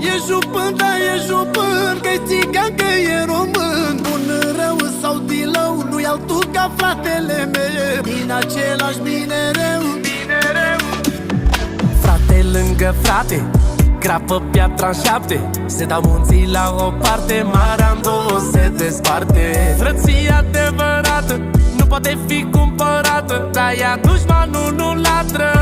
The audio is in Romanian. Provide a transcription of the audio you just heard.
E jupân, da, e jupân, că-i țigan, că e român. Bun, rău sau dilău, nu-i altul ca fratele meu. Din același minereu, frate lângă frate, grapă piatra în șapte, se dau munții la o parte, marea în două se desparte. Frăția adevărată nu poate fi cumpărată, dar ea dușmanul nu latră.